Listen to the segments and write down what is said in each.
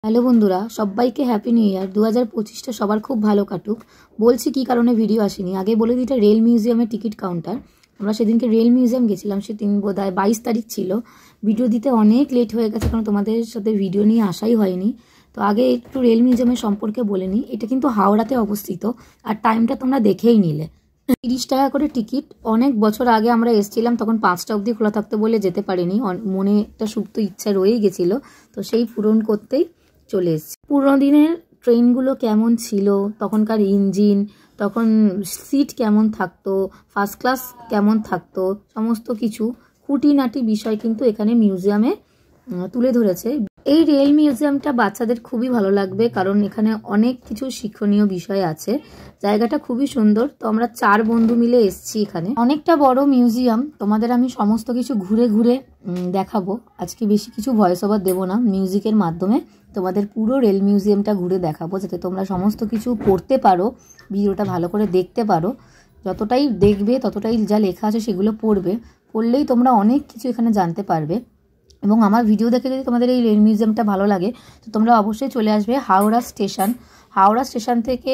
Hello বন্ধুরা, সবাইকে happy new year. 2025টা সবার খুব ভালো কাটুক। বলছি কি কারণে ভিডিও আসেনি, আগে বলে দিই। এটা রেল মিউজিয়ামের টিকিট কাউন্টার। আমরা সেদিনকে রেল মিউজিয়াম গেছিলাম, সেদিন বোধহয় 22 তারিখ ছিল। ভিডিও দিতে অনেক লেট হয়ে গেছে, কারণ তোমাদের সাথে ভিডিও নিয়ে আসাই হয়নি। তো আগে একটু রেল মিউজিয়ামের সম্পর্কে বলে নিই। এটা কিন্তু হাওড়াতে অবস্থিত, আর টাইমটা তোমরা দেখেই নিলে। 30 টাকা করে টিকিট। অনেক বছর আগে আমরা এসেছিলাম, তখন 5টা অবধি খোলা থাকতে বলে যেতে পারিনি। মনে একটা সুপ্ত ইচ্ছা রয়েই গেছিলো, তো সেই পূরণ করতেই চলে এসেছি। পুরোনো দিনের ট্রেনগুলো কেমন ছিল, তখনকার ইঞ্জিন, তখন সিট কেমন থাকতো, ফার্স্ট ক্লাস কেমন থাকতো, সমস্ত কিছু খুঁটিনাটি বিষয় কিন্তু এখানে মিউজিয়ামে তুলে ধরেছে। এই রেল মিউজিয়ামটা বাচ্চাদের খুবই ভালো লাগবে, কারণ এখানে অনেক কিছু শিক্ষণীয় বিষয় আছে। জায়গাটা খুবই সুন্দর। তো আমরা 4 বন্ধু মিলে এসেছি এখানে। অনেকটা বড় মিউজিয়াম, তোমাদের আমি সমস্ত কিছু ঘুরে ঘুরে দেখাবো। আজকে বেশি কিছু ভয়েস ওভার দেবো না, মিউজিকের মাধ্যমে তোমাদের পুরো রেল মিউজিয়ামটা ঘুরে দেখাবো, যাতে তোমরা সমস্ত কিছু পড়তে পারো, ভিডিওটা ভালো করে দেখতে পারো। যতটাই দেখবে ততটাই যা লেখা আছে সেগুলো পড়লেই তোমরা অনেক কিছু এখানে জানতে পারবে। এবং আমার ভিডিও দেখে যদি তোমাদের এই রেল মিউজিয়ামটা ভালো লাগে, তো তোমরা অবশ্যই চলে আসবে হাওড়া স্টেশন। হাওড়া স্টেশন থেকে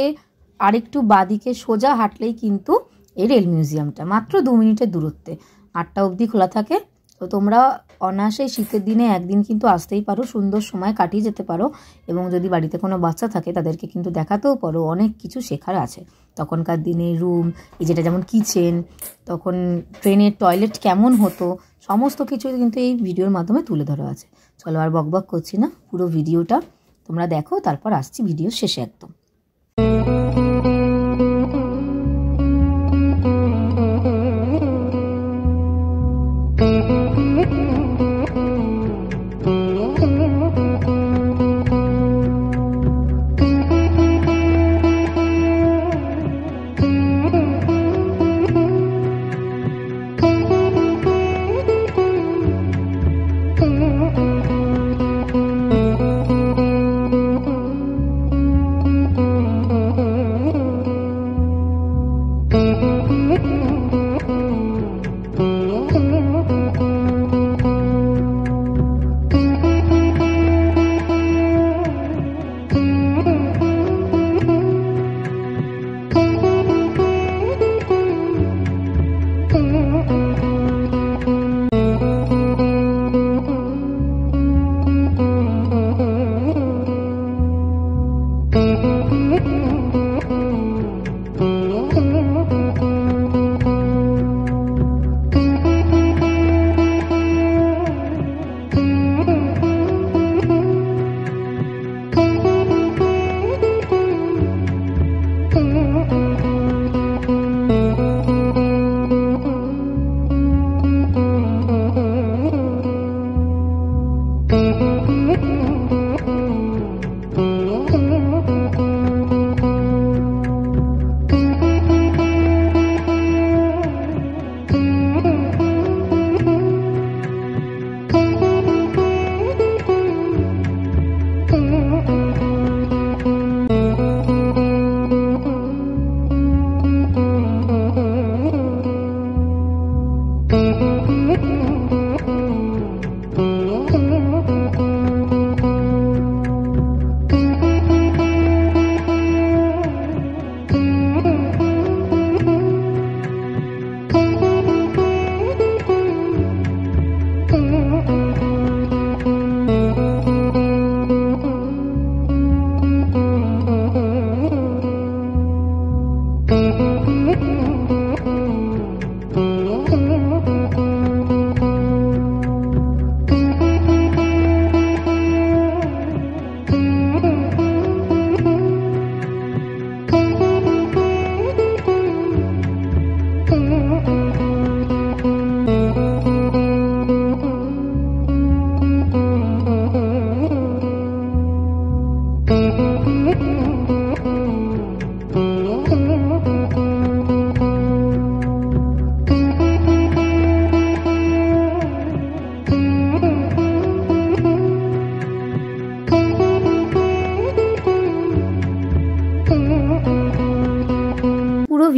আরেকটু বাদিকে সোজা হাঁটলেই কিন্তু এই রেল মিউজিয়ামটা, মাত্র 2 মিনিটের দূরত্বে। 8টা অবধি খোলা থাকে। তো তোমরা অনায়াসে শীতের দিনে একদিন কিন্তু আসতেই পারো, সুন্দর সময় কাটিয়ে যেতে পারো। এবং যদি বাড়িতে কোনো বাচ্চা থাকে তাদেরকে কিন্তু দেখাতেও পারো, অনেক কিছু শেখার আছে। তখনকার দিনে রুম, এই যেটা যেমন কিচেন, তখন ট্রেনের টয়লেট কেমন হতো, সমস্ত কিছু কিন্তু এই ভিডিওর মাধ্যমে তুলে ধরা আছে। চলো আর বকবক করছি না, পুরো ভিডিওটা তোমরা দেখো, তারপর আসছি ভিডিও শেষে একদম।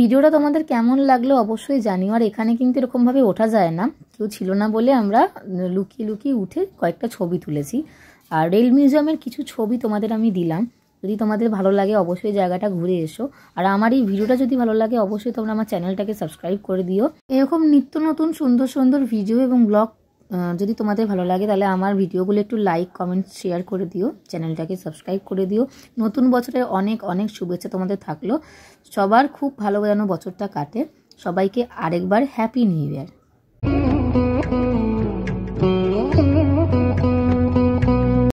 ভিডিওটা তোমাদের কেমন লাগলো অবশ্যই জানিও। আর এখানে কিন্তু এরকমভাবে ওঠা যায় না, কেউ ছিল না বলে আমরা লুকিয়ে লুকিয়ে উঠে কয়েকটা ছবি তুলেছি। আর রেল মিউজিয়ামের কিছু ছবি তোমাদের আমি দিলাম, যদি তোমাদের ভালো লাগে অবশ্যই জায়গাটা ঘুরে এসো। আর আমার এই ভিডিওটা যদি ভালো লাগে অবশ্যই তোমরা আমার চ্যানেলটাকে সাবস্ক্রাইব করে দিও। এরকম নিত্য নতুন সুন্দর সুন্দর ভিডিও এবং ব্লগ যদি তোমাদের ভালো লাগে তাহলে আমার ভিডিওগুলো একটু লাইক কমেন্ট শেয়ার করে দিও, চ্যানেলটাকে সাবস্ক্রাইব করে দিও। নতুন বছরের অনেক অনেক শুভেচ্ছা তোমাদের থাকলো। সবার খুব ভালো যেন বছরটা কাটে। সবাইকে আরেকবার হ্যাপি নিউ ইয়ার।